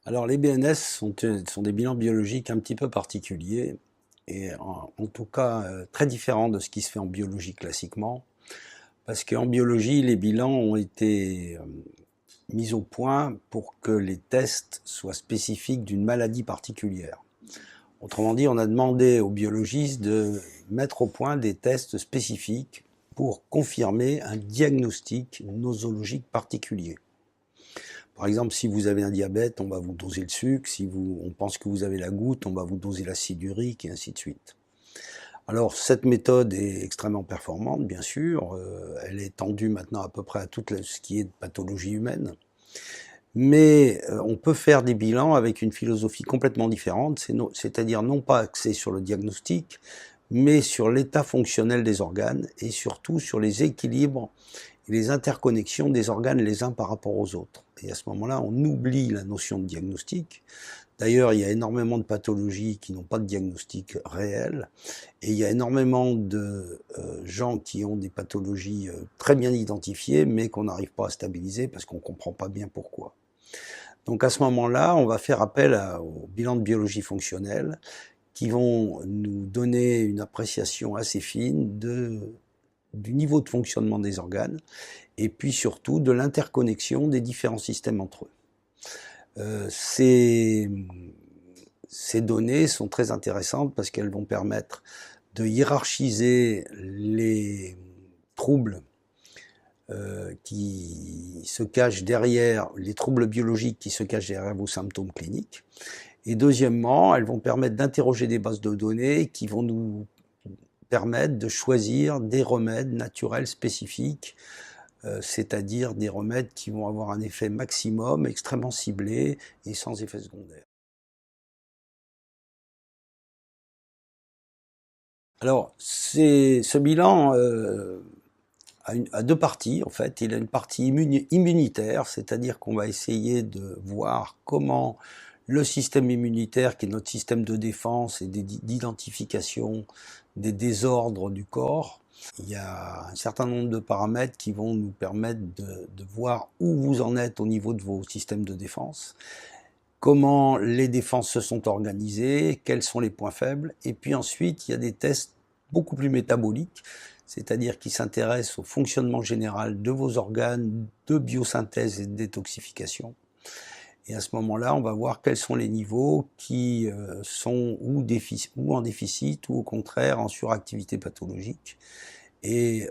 Alors les BNS sont des bilans biologiques un petit peu particuliers et en tout cas très différents de ce qui se fait en biologie classiquement, parce qu'en biologie, les bilans ont été mis au point pour que les tests soient spécifiques d'une maladie particulière. Autrement dit, on a demandé aux biologistes de mettre au point des tests spécifiques pour confirmer un diagnostic nosologique particulier. Par exemple, si vous avez un diabète, on va vous doser le sucre. Si on pense que vous avez la goutte, on va vous doser l'acide urique et ainsi de suite. Alors, cette méthode est extrêmement performante, bien sûr. Elle est tendue maintenant à peu près à tout ce qui est de pathologie humaine. Mais on peut faire des bilans avec une philosophie complètement différente, c'est-à-dire non pas axée sur le diagnostic, mais sur l'état fonctionnel des organes et surtout sur les équilibres et les interconnexions des organes les uns par rapport aux autres. Et à ce moment-là, on oublie la notion de diagnostic. D'ailleurs, il y a énormément de pathologies qui n'ont pas de diagnostic réel, et il y a énormément de gens qui ont des pathologies très bien identifiées, mais qu'on n'arrive pas à stabiliser parce qu'on ne comprend pas bien pourquoi. Donc à ce moment-là, on va faire appel au bilan de biologie fonctionnelle qui vont nous donner une appréciation assez fine du niveau de fonctionnement des organes et puis surtout de l'interconnexion des différents systèmes entre eux. Ces données sont très intéressantes parce qu'elles vont permettre de hiérarchiser les troubles qui se cachent derrière, les troubles biologiques qui se cachent derrière vos symptômes cliniques. Et deuxièmement, elles vont permettre d'interroger des bases de données qui vont nous permettre de choisir des remèdes naturels spécifiques, c'est-à-dire des remèdes qui vont avoir un effet maximum, extrêmement ciblé et sans effet secondaire. Alors, ce bilan a deux parties, en fait. Il a une partie immunitaire, c'est-à-dire qu'on va essayer de voir comment le système immunitaire, qui est notre système de défense et d'identification des désordres du corps, il y a un certain nombre de paramètres qui vont nous permettre de voir où vous en êtes au niveau de vos systèmes de défense, comment les défenses se sont organisées, quels sont les points faibles, et puis ensuite il y a des tests beaucoup plus métaboliques, c'est-à-dire qui s'intéressent au fonctionnement général de vos organes, de biosynthèse et de détoxification. Et à ce moment-là, on va voir quels sont les niveaux qui sont ou en déficit ou au contraire en suractivité pathologique. Et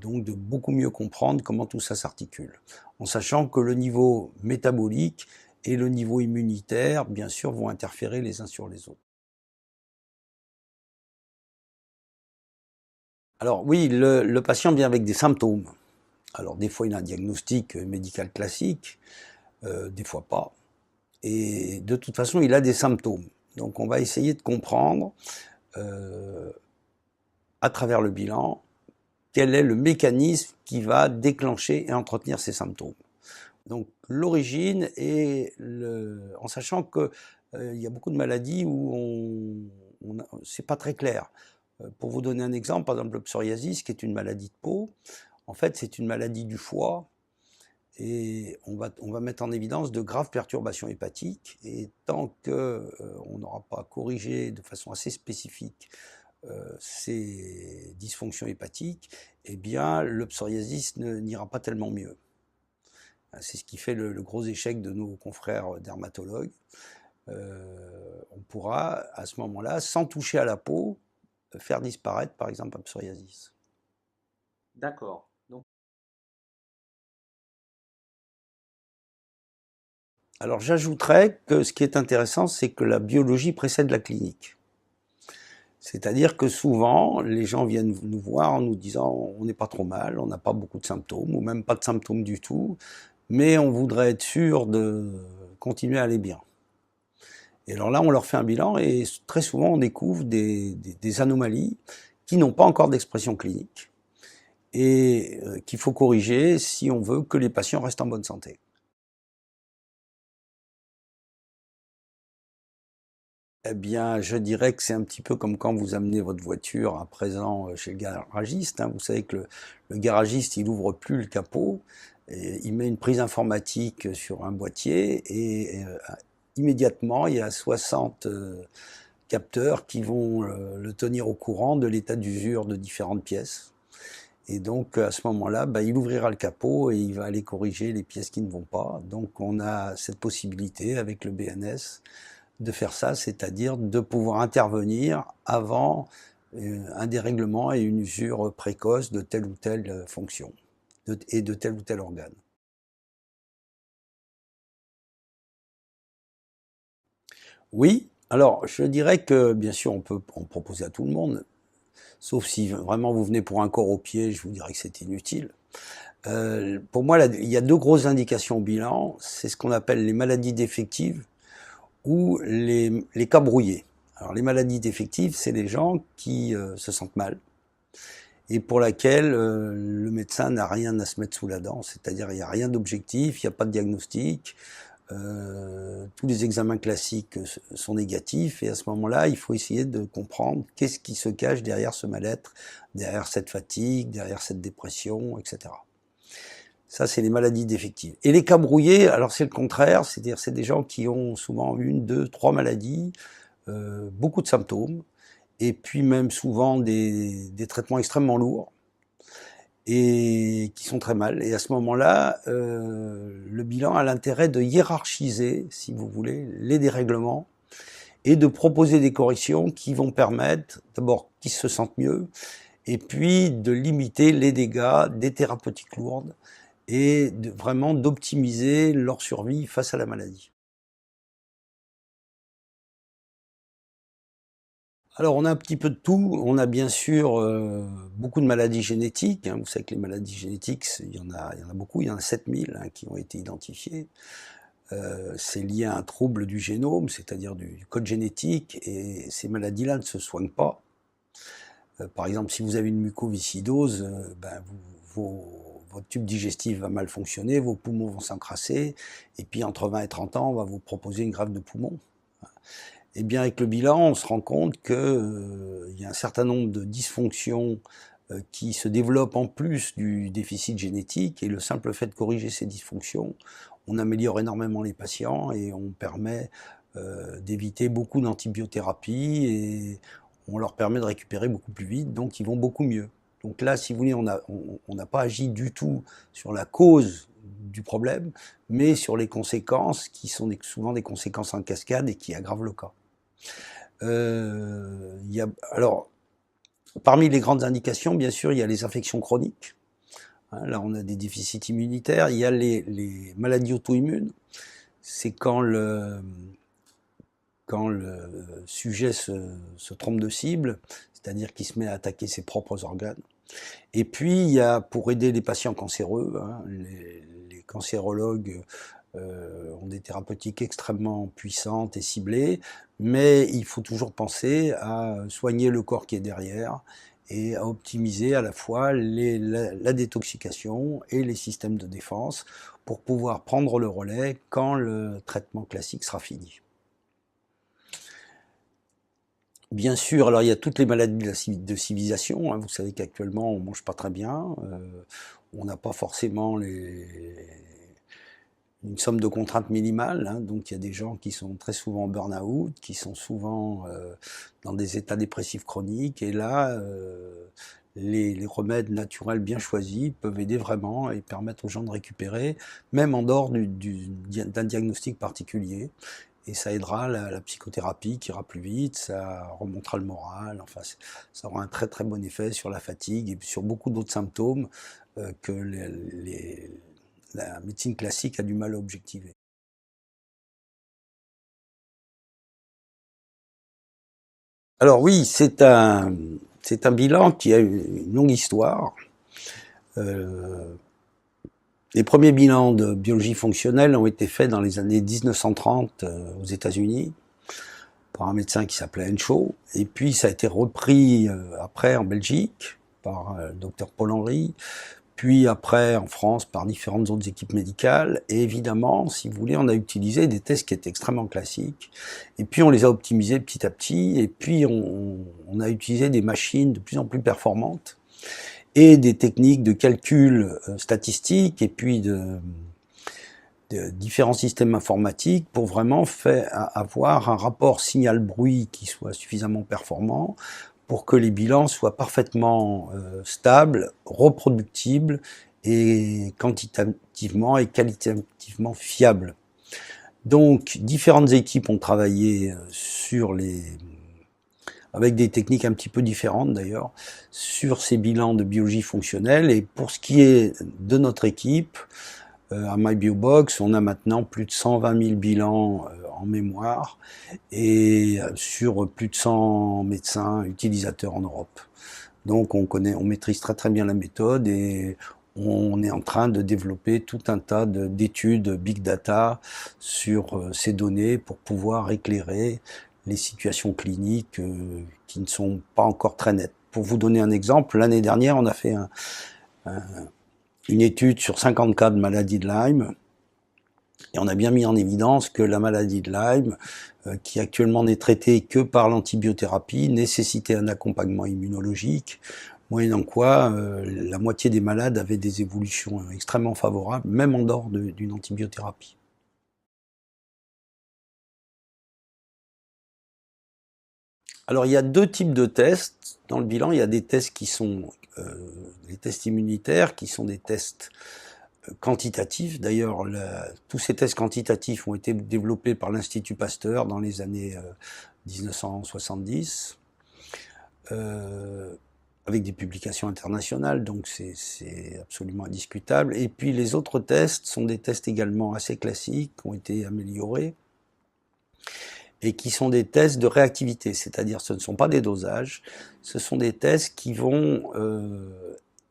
donc de beaucoup mieux comprendre comment tout ça s'articule. En sachant que le niveau métabolique et le niveau immunitaire, bien sûr, vont interférer les uns sur les autres. Alors oui, le patient vient avec des symptômes. Alors des fois, il a un diagnostic médical classique, des fois pas. Et de toute façon, il a des symptômes. Donc on va essayer de comprendre, à travers le bilan, quel est le mécanisme qui va déclencher et entretenir ces symptômes. Donc l'origine est en sachant que il y a beaucoup de maladies où c'est pas très clair. Pour vous donner un exemple, par exemple le psoriasis, qui est une maladie de peau, en fait c'est une maladie du foie et on va mettre en évidence de graves perturbations hépatiques et tant que on n'aura pas corrigé de façon assez spécifique ces dysfonctions hépatiques, eh bien le psoriasis n'ira pas tellement mieux. C'est ce qui fait le gros échec de nos confrères dermatologues. On pourra à ce moment-là, sans toucher à la peau, faire disparaître par exemple un psoriasis. D'accord. Donc, Alors j'ajouterais que ce qui est intéressant, c'est que la biologie précède la clinique. C'est-à-dire que souvent, les gens viennent nous voir en nous disant on n'est pas trop mal, on n'a pas beaucoup de symptômes, ou même pas de symptômes du tout, mais on voudrait être sûr de continuer à aller bien. Et alors là, on leur fait un bilan et très souvent, on découvre des anomalies qui n'ont pas encore d'expression clinique et qu'il faut corriger si on veut que les patients restent en bonne santé. Eh bien, je dirais que c'est un petit peu comme quand vous amenez votre voiture à présent chez le garagiste. Vous savez que le garagiste, il ouvre plus le capot, et il met une prise informatique sur un boîtier et immédiatement, il y a 60 capteurs qui vont le tenir au courant de l'état d'usure de différentes pièces. Et donc, à ce moment-là, il ouvrira le capot et il va aller corriger les pièces qui ne vont pas. Donc, on a cette possibilité avec le BNS de faire ça, c'est-à-dire de pouvoir intervenir avant un dérèglement et une usure précoce de telle ou telle fonction et de tel ou tel organe. Oui, alors je dirais que bien sûr on peut en proposer à tout le monde, sauf si vraiment vous venez pour un corps au pied, je vous dirais que c'est inutile. Pour moi, il y a deux grosses indications au bilan, c'est ce qu'on appelle les maladies défectives ou les cas brouillés. Alors les maladies défectives, c'est les gens qui se sentent mal et pour laquelle le médecin n'a rien à se mettre sous la dent, c'est-à-dire il n'y a rien d'objectif, il n'y a pas de diagnostic, tous les examens classiques sont négatifs et à ce moment-là, il faut essayer de comprendre qu'est-ce qui se cache derrière ce mal-être, derrière cette fatigue, derrière cette dépression, etc. Ça, c'est les maladies défectives. Et les cas brouillés, alors c'est le contraire, c'est-à-dire c'est des gens qui ont souvent une, deux, trois maladies, beaucoup de symptômes, et puis même souvent des traitements extrêmement lourds, et qui sont très mal. Et à ce moment-là, le bilan a l'intérêt de hiérarchiser, si vous voulez, les dérèglements, et de proposer des corrections qui vont permettre, d'abord, qu'ils se sentent mieux, et puis de limiter les dégâts des thérapeutiques lourdes, et vraiment d'optimiser leur survie face à la maladie. Alors on a un petit peu de tout, on a bien sûr beaucoup de maladies génétiques, hein. Vous savez que les maladies génétiques, il y en a beaucoup, il y en a 7000 qui ont été identifiées. C'est lié à un trouble du génome, c'est-à-dire du code génétique, et ces maladies-là ne se soignent pas. Par exemple, si vous avez une mucoviscidose, votre tube digestif va mal fonctionner, vos poumons vont s'encrasser, et puis entre 20 et 30 ans, on va vous proposer une greffe de poumon. Eh bien, avec le bilan, on se rend compte qu'il y a un certain nombre de dysfonctions qui se développent en plus du déficit génétique, et le simple fait de corriger ces dysfonctions, on améliore énormément les patients et on permet d'éviter beaucoup d'antibiothérapie et on leur permet de récupérer beaucoup plus vite, donc ils vont beaucoup mieux. Donc là, si vous voulez, on n'a pas agi du tout sur la cause du problème, mais sur les conséquences qui sont souvent des conséquences en cascade et qui aggravent le cas. Alors, parmi les grandes indications, bien sûr, il y a les infections chroniques. Là, on a des déficits immunitaires. Il y a les maladies auto-immunes. C'est quand le sujet se trompe de cible, c'est-à-dire qu'il se met à attaquer ses propres organes. Et puis, il y a, pour aider les patients cancéreux, les cancérologues ont des thérapeutiques extrêmement puissantes et ciblées, mais il faut toujours penser à soigner le corps qui est derrière et à optimiser à la fois la détoxication et les systèmes de défense pour pouvoir prendre le relais quand le traitement classique sera fini. Bien sûr, alors il y a toutes les maladies de civilisation, hein. Vous savez qu'actuellement on mange pas très bien, on n'a pas forcément une somme de contraintes minimales, hein. Donc il y a des gens qui sont très souvent en burn-out, qui sont souvent dans des états dépressifs chroniques, et là les remèdes naturels bien choisis peuvent aider vraiment et permettre aux gens de récupérer, même en dehors d'un diagnostic particulier. Et ça aidera la psychothérapie qui ira plus vite, ça remontera le moral, enfin ça aura un très très bon effet sur la fatigue et sur beaucoup d'autres symptômes que la médecine classique a du mal à objectiver. Alors oui, c'est un bilan qui a une longue histoire. Les premiers bilans de biologie fonctionnelle ont été faits dans les années 1930 aux États-Unis par un médecin qui s'appelait Henshaw, et puis ça a été repris après en Belgique par le docteur Paul Henry, puis après en France par différentes autres équipes médicales, et évidemment, si vous voulez, on a utilisé des tests qui étaient extrêmement classiques, et puis on les a optimisés petit à petit, et puis on a utilisé des machines de plus en plus performantes, et des techniques de calcul statistique, et puis différents systèmes informatiques pour vraiment avoir un rapport signal-bruit qui soit suffisamment performant pour que les bilans soient parfaitement stables, reproductibles et quantitativement et qualitativement fiables. Donc, différentes équipes ont travaillé avec des techniques un petit peu différentes d'ailleurs, sur ces bilans de biologie fonctionnelle. Et pour ce qui est de notre équipe, à MyBioBox, on a maintenant plus de 120 000 bilans en mémoire et sur plus de 100 médecins utilisateurs en Europe. Donc on maîtrise très bien la méthode et on est en train de développer tout un tas d'études big data sur ces données pour pouvoir éclairer les situations cliniques qui ne sont pas encore très nettes. Pour vous donner un exemple, l'année dernière, on a fait une étude sur 50 cas de maladie de Lyme, et on a bien mis en évidence que la maladie de Lyme, qui actuellement n'est traitée que par l'antibiothérapie, nécessitait un accompagnement immunologique, moyennant quoi la moitié des malades avaient des évolutions extrêmement favorables, même en dehors d'une antibiothérapie. Alors il y a deux types de tests dans le bilan. Il y a des tests qui sont les tests immunitaires, qui sont des tests quantitatifs. D'ailleurs, tous ces tests quantitatifs ont été développés par l'Institut Pasteur dans les années 1970, avec des publications internationales, donc c'est absolument indiscutable. Et puis les autres tests sont des tests également assez classiques, qui ont été améliorés, et qui sont des tests de réactivité, c'est-à-dire ce ne sont pas des dosages, ce sont des tests qui vont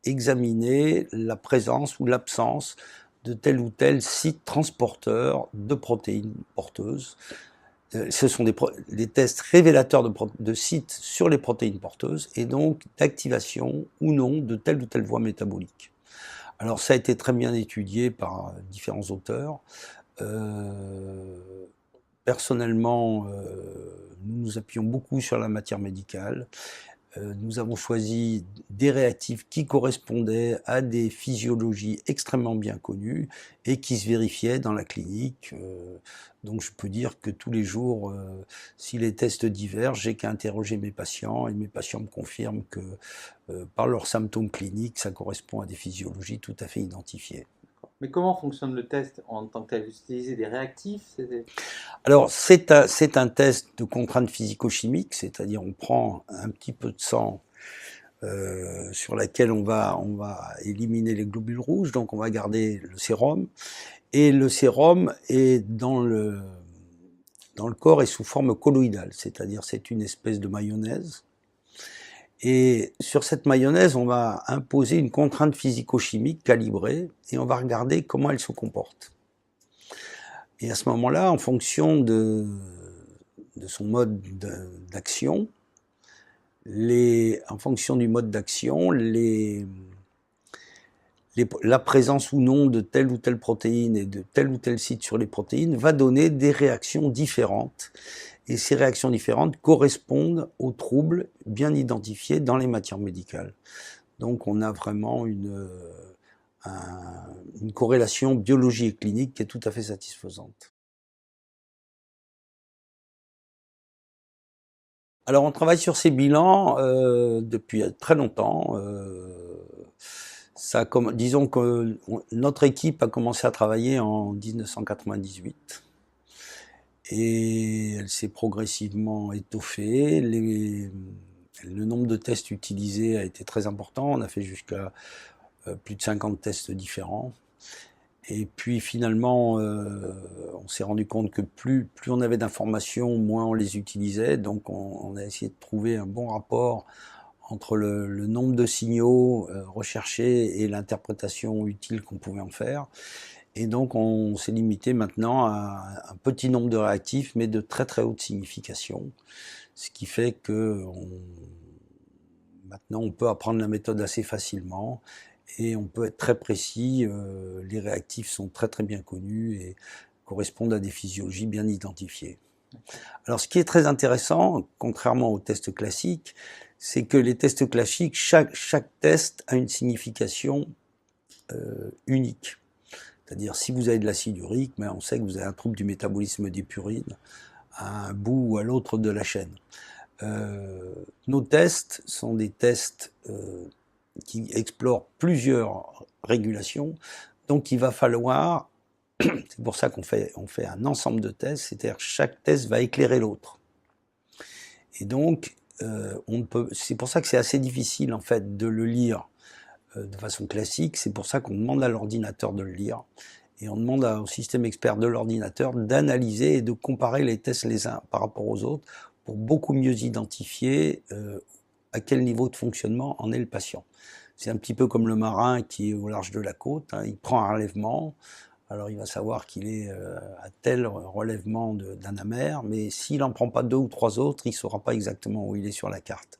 examiner la présence ou l'absence de tel ou tel site transporteur de protéines porteuses. Ce sont des tests révélateurs de sites sur les protéines porteuses et donc d'activation ou non de telle ou telle voie métabolique. Alors ça a été très bien étudié par différents auteurs. Personnellement, nous nous appuyons beaucoup sur la matière médicale. Nous avons choisi des réactifs qui correspondaient à des physiologies extrêmement bien connues et qui se vérifiaient dans la clinique. Donc je peux dire que tous les jours, si les tests divergent, j'ai qu'à interroger mes patients et mes patients me confirment que par leurs symptômes cliniques, ça correspond à des physiologies tout à fait identifiées. Mais comment fonctionne le test en tant que tel? Vous utilisez des réactifs? Alors, c'est un test de contrainte physico-chimique, c'est-à-dire on prend un petit peu de sang sur laquelle on va éliminer les globules rouges, donc on va garder le sérum, et le sérum est dans le corps est sous forme colloïdale, c'est-à-dire c'est une espèce de mayonnaise. Et sur cette mayonnaise, on va imposer une contrainte physico-chimique calibrée et on va regarder comment elle se comporte. Et à ce moment-là, en fonction de son mode d'action, en fonction du mode d'action, la présence ou non de telle ou telle protéine et de tel ou tel site sur les protéines va donner des réactions différentes. Et ces réactions différentes correspondent aux troubles bien identifiés dans les matières médicales. Donc on a vraiment une corrélation biologie et clinique qui est tout à fait satisfaisante. Alors on travaille sur ces bilans depuis très longtemps. Disons que notre équipe a commencé à travailler en 1998 et elle s'est progressivement étoffée. Le nombre de tests utilisés a été très important. On a fait jusqu'à plus de 50 tests différents. Et puis finalement, on s'est rendu compte que plus on avait d'informations, moins on les utilisait. Donc on a essayé de trouver un bon rapport entre le nombre de signaux recherchés et l'interprétation utile qu'on pouvait en faire. Et donc on s'est limité maintenant à un petit nombre de réactifs, mais de très très haute signification. Ce qui fait que maintenant on peut apprendre la méthode assez facilement. Et on peut être très précis, les réactifs sont très très bien connus et correspondent à des physiologies bien identifiées. Alors ce qui est très intéressant, contrairement aux tests classiques, c'est que les tests classiques, chaque test a une signification unique. C'est-à-dire, si vous avez de l'acide urique, ben, on sait que vous avez un trouble du métabolisme des purines à un bout ou à l'autre de la chaîne. Nos tests sont des tests qui explorent plusieurs régulations, donc il va falloir, c'est pour ça qu'on fait un ensemble de tests, c'est-à-dire chaque test va éclairer l'autre. Et donc, c'est pour ça que c'est assez difficile en fait de le lire de façon classique, c'est pour ça qu'on demande à l'ordinateur de le lire, et on demande au système expert de l'ordinateur d'analyser et de comparer les tests les uns par rapport aux autres pour beaucoup mieux identifier à quel niveau de fonctionnement en est le patient. C'est un petit peu comme le marin qui est au large de la côte, hein, il prend un relèvement, alors il va savoir qu'il est à tel relèvement d'un amer, mais s'il n'en prend pas 2 ou 3 autres, il ne saura pas exactement où il est sur la carte.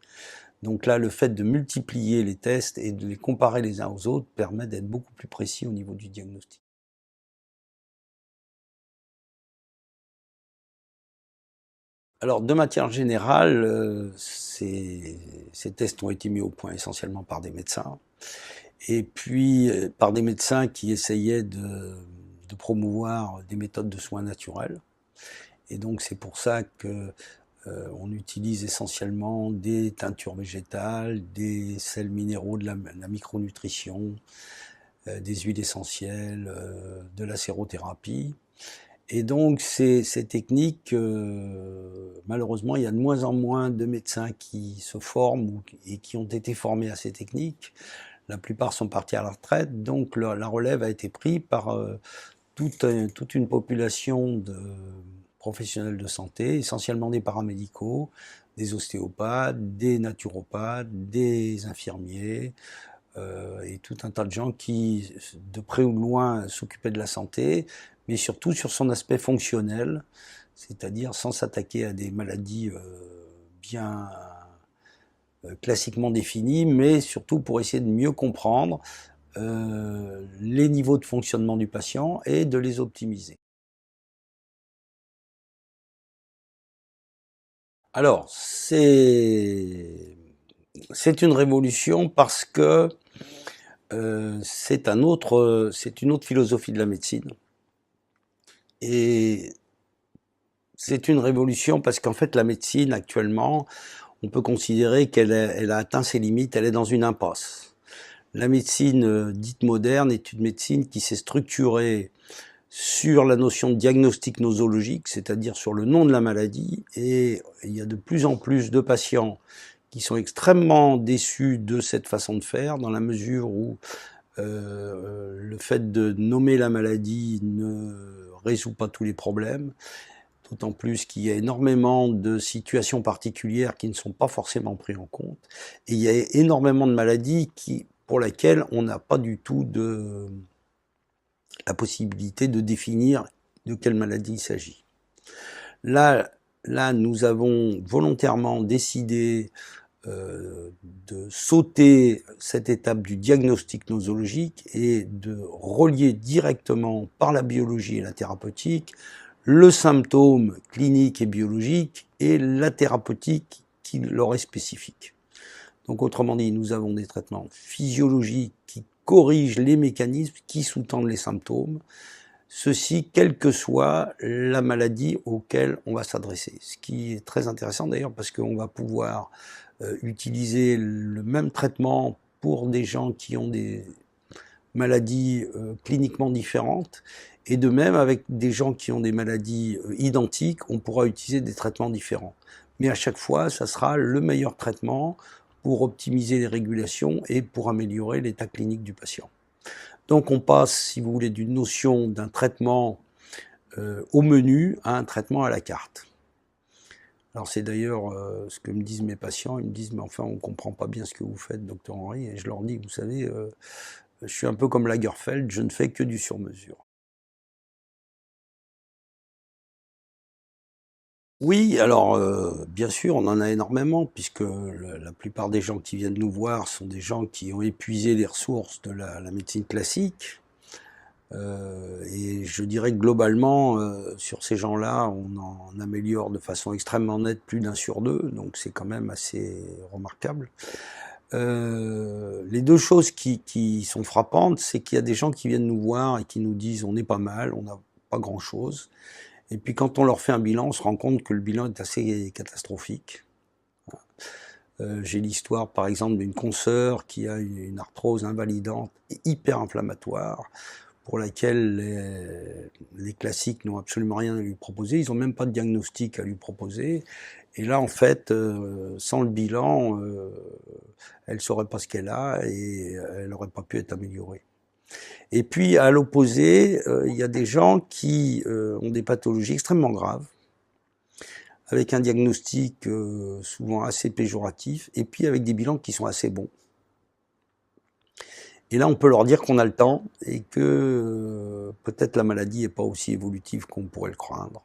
Donc là, le fait de multiplier les tests et de les comparer les uns aux autres permet d'être beaucoup plus précis au niveau du diagnostic. Alors, de matière générale, ces tests ont été mis au point essentiellement par des médecins, et puis par des médecins qui essayaient de promouvoir des méthodes de soins naturels. Et donc, c'est pour ça que on utilise essentiellement des teintures végétales, des sels minéraux, de la micronutrition, des huiles essentielles, de la sérothérapie. Et donc ces techniques, malheureusement, il y a de moins en moins de médecins qui se forment et qui ont été formés à ces techniques. La plupart sont partis à la retraite, donc la relève a été prise par toute une population de professionnels de santé, essentiellement des paramédicaux, des ostéopathes, des naturopathes, des infirmiers, et tout un tas de gens qui, de près ou de loin, s'occupaient de la santé, mais surtout sur son aspect fonctionnel, c'est-à-dire sans s'attaquer à des maladies bien classiquement définies, mais surtout pour essayer de mieux comprendre les niveaux de fonctionnement du patient et de les optimiser. Alors, c'est une révolution parce que c'est une autre philosophie de la médecine. Et c'est une révolution parce qu'en fait, la médecine, actuellement, on peut considérer qu'elle a atteint ses limites, elle est dans une impasse. La médecine dite moderne est une médecine qui s'est structurée sur la notion de diagnostic nosologique, c'est-à-dire sur le nom de la maladie, et il y a de plus en plus de patients qui sont extrêmement déçus de cette façon de faire, dans la mesure où le fait de nommer la maladie ne résout pas tous les problèmes, d'autant plus qu'il y a énormément de situations particulières qui ne sont pas forcément prises en compte, et il y a énormément de maladies pour lesquelles on n'a pas du tout la possibilité de définir de quelle maladie il s'agit. Là, nous avons volontairement décidé de sauter cette étape du diagnostic nosologique et de relier directement par la biologie et la thérapeutique le symptôme clinique et biologique et la thérapeutique qui leur est spécifique. Donc autrement dit, nous avons des traitements physiologiques qui corrigent les mécanismes qui sous-tendent les symptômes, ceci quelle que soit la maladie auquel on va s'adresser. Ce qui est très intéressant d'ailleurs parce qu'on va pouvoir utiliser le même traitement pour des gens qui ont des maladies cliniquement différentes, et de même avec des gens qui ont des maladies identiques, on pourra utiliser des traitements différents. Mais à chaque fois, ça sera le meilleur traitement pour optimiser les régulations et pour améliorer l'état clinique du patient. Donc on passe, si vous voulez, d'une notion d'un traitement au menu à un traitement à la carte. Alors c'est d'ailleurs ce que me disent mes patients, ils me disent « mais enfin on ne comprend pas bien ce que vous faites, docteur Henry », et je leur dis « vous savez, je suis un peu comme Lagerfeld, je ne fais que du sur-mesure ». Oui, alors bien sûr, on en a énormément, puisque la plupart des gens qui viennent nous voir sont des gens qui ont épuisé les ressources de la médecine classique. Et je dirais que globalement, sur ces gens-là, on en améliore de façon extrêmement nette plus d'1 sur 2, donc c'est quand même assez remarquable. Les deux choses qui sont frappantes, c'est qu'il y a des gens qui viennent nous voir et qui nous disent on est pas mal, on n'a pas grand-chose. Et puis quand on leur fait un bilan, on se rend compte que le bilan est assez catastrophique. J'ai l'histoire par exemple d'une consoeur qui a une arthrose invalidante et hyper inflammatoire, pour laquelle les classiques n'ont absolument rien à lui proposer, ils n'ont même pas de diagnostic à lui proposer. Et là, en fait, sans le bilan, elle ne saurait pas ce qu'elle a et elle n'aurait pas pu être améliorée. Et puis, à l'opposé, il y a des gens qui ont des pathologies extrêmement graves, avec un diagnostic souvent assez péjoratif, et puis avec des bilans qui sont assez bons. Et là, on peut leur dire qu'on a le temps et que peut-être la maladie n'est pas aussi évolutive qu'on pourrait le craindre.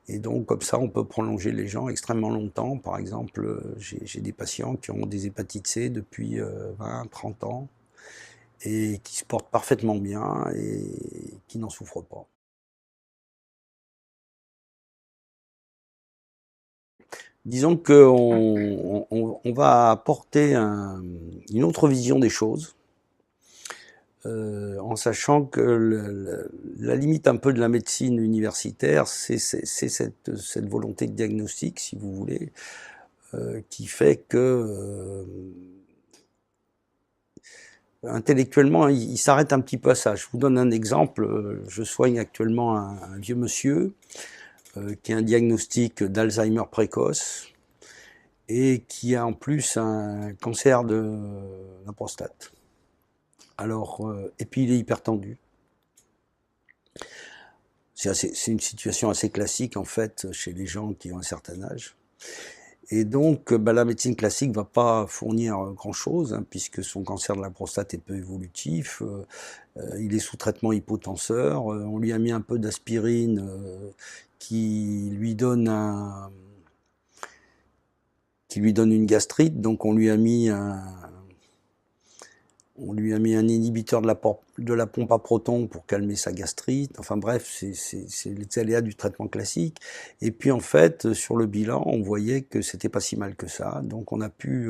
Et donc, comme ça, on peut prolonger les gens extrêmement longtemps. Par exemple, j'ai des patients qui ont des hépatites C depuis 20, 30 ans et qui se portent parfaitement bien et qui n'en souffrent pas. Disons qu'on va apporter une autre vision des choses. En sachant que la limite un peu de la médecine universitaire, c'est cette volonté de diagnostic, si vous voulez, qui fait que intellectuellement, il s'arrête un petit peu à ça. Je vous donne un exemple. Je soigne actuellement un vieux monsieur qui a un diagnostic d'Alzheimer précoce et qui a en plus un cancer de la prostate. Alors, et puis il est hyper tendu. C'est une situation assez classique en fait chez les gens qui ont un certain âge. Et donc la médecine classique ne va pas fournir grand-chose, hein, puisque son cancer de la prostate est peu évolutif. Il est sous traitement hypotenseur. On lui a mis un peu d'aspirine qui lui donne une gastrite. Donc on lui a mis un inhibiteur de la pompe à protons pour calmer sa gastrite. Enfin bref, c'est les aléas du traitement classique. Et puis en fait, sur le bilan, on voyait que c'était pas si mal que ça. Donc on a pu,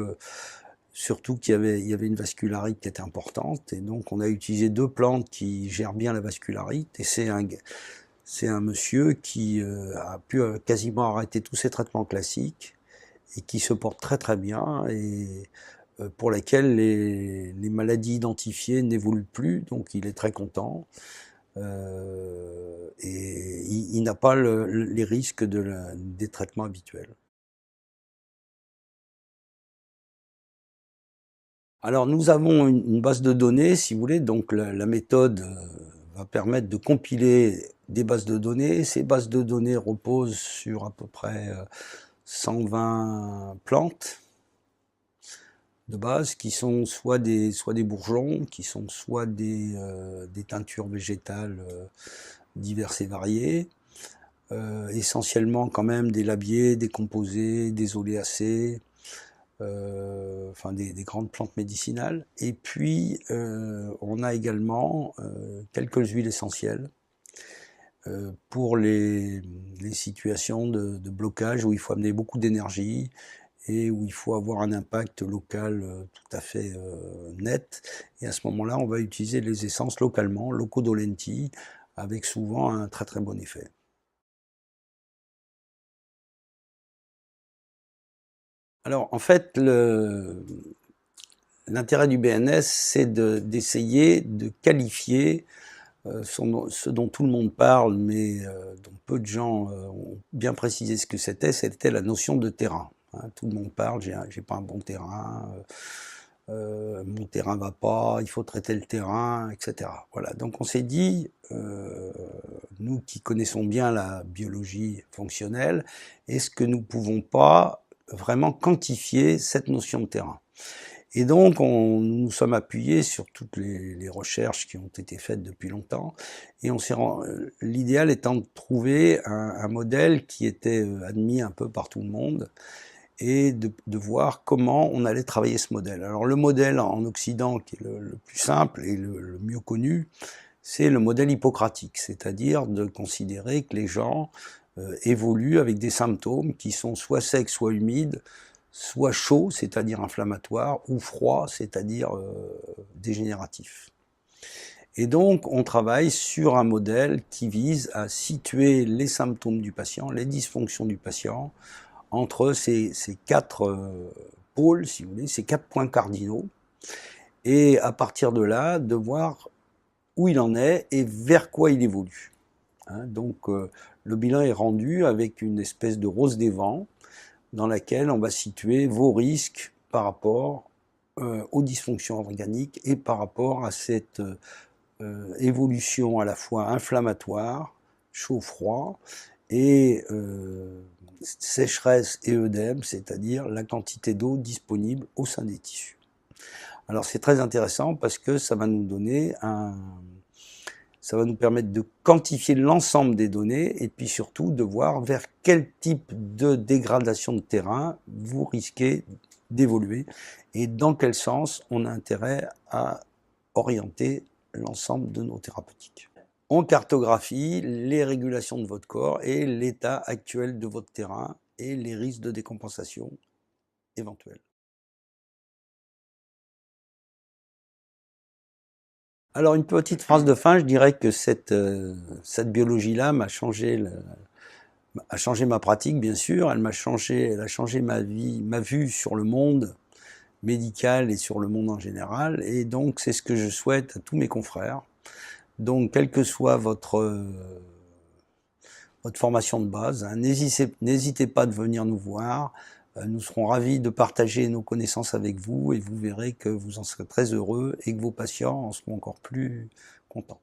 surtout qu'il y avait une vascularite qui était importante. Et donc on a utilisé deux plantes qui gèrent bien la vascularite. Et c'est un monsieur qui a pu quasiment arrêter tous ses traitements classiques et qui se porte très très bien. Et pour lesquels les maladies identifiées n'évoluent plus, donc il est très content. Et il n'a pas les risques des traitements habituels. Alors nous avons une base de données, si vous voulez, donc la méthode va permettre de compiler des bases de données. Ces bases de données reposent sur à peu près 120 plantes de base, qui sont soit des bourgeons, qui sont soit des teintures végétales diverses et variées, essentiellement quand même des labiers, des composés, des oléacées, enfin des grandes plantes médicinales. Et puis on a également quelques huiles essentielles pour les situations de blocage où il faut amener beaucoup d'énergie et où il faut avoir un impact local tout à fait net. Et à ce moment-là, on va utiliser les essences localement, Loco Dolenti, avec souvent un très très bon effet. Alors en fait, l'intérêt du BNS, c'est d'essayer de qualifier ce dont tout le monde parle, mais dont peu de gens ont bien précisé ce que c'était la notion de terrain. Hein, tout le monde parle, j'ai pas un bon terrain, mon terrain va pas, il faut traiter le terrain, etc. Voilà, donc on s'est dit, nous qui connaissons bien la biologie fonctionnelle, est-ce que nous pouvons pas vraiment quantifier cette notion de terrain? Et donc, nous sommes appuyés sur toutes les recherches qui ont été faites depuis longtemps, et l'idéal étant de trouver un modèle qui était admis un peu par tout le monde, et de voir comment on allait travailler ce modèle. Alors le modèle en Occident, qui est le plus simple et le mieux connu, c'est le modèle hippocratique, c'est-à-dire de considérer que les gens évoluent avec des symptômes qui sont soit secs, soit humides, soit chaud, c'est-à-dire inflammatoire, ou froid, c'est-à-dire dégénératif. Et donc, on travaille sur un modèle qui vise à situer les symptômes du patient, les dysfonctions du patient, entre ces quatre pôles, si vous voulez, ces 4 points cardinaux, et à partir de là, de voir où il en est et vers quoi il évolue. Donc, le bilan est rendu avec une espèce de rose des vents, dans laquelle on va situer vos risques par rapport aux dysfonctions organiques et par rapport à cette évolution à la fois inflammatoire, chaud-froid, et sécheresse et œdème, c'est-à-dire la quantité d'eau disponible au sein des tissus. Alors c'est très intéressant parce que ça va nous donner ça va nous permettre de quantifier l'ensemble des données et puis surtout de voir vers quel type de dégradation de terrain vous risquez d'évoluer et dans quel sens on a intérêt à orienter l'ensemble de nos thérapeutiques. On cartographie les régulations de votre corps et l'état actuel de votre terrain et les risques de décompensation éventuels. Alors une petite phrase de fin, je dirais que cette biologie-là a changé ma pratique, bien sûr, elle a changé ma vie, ma vue sur le monde médical et sur le monde en général, et donc c'est ce que je souhaite à tous mes confrères. Donc quelle que soit votre formation de base, n'hésitez pas de venir nous voir, nous serons ravis de partager nos connaissances avec vous et vous verrez que vous en serez très heureux et que vos patients en seront encore plus contents.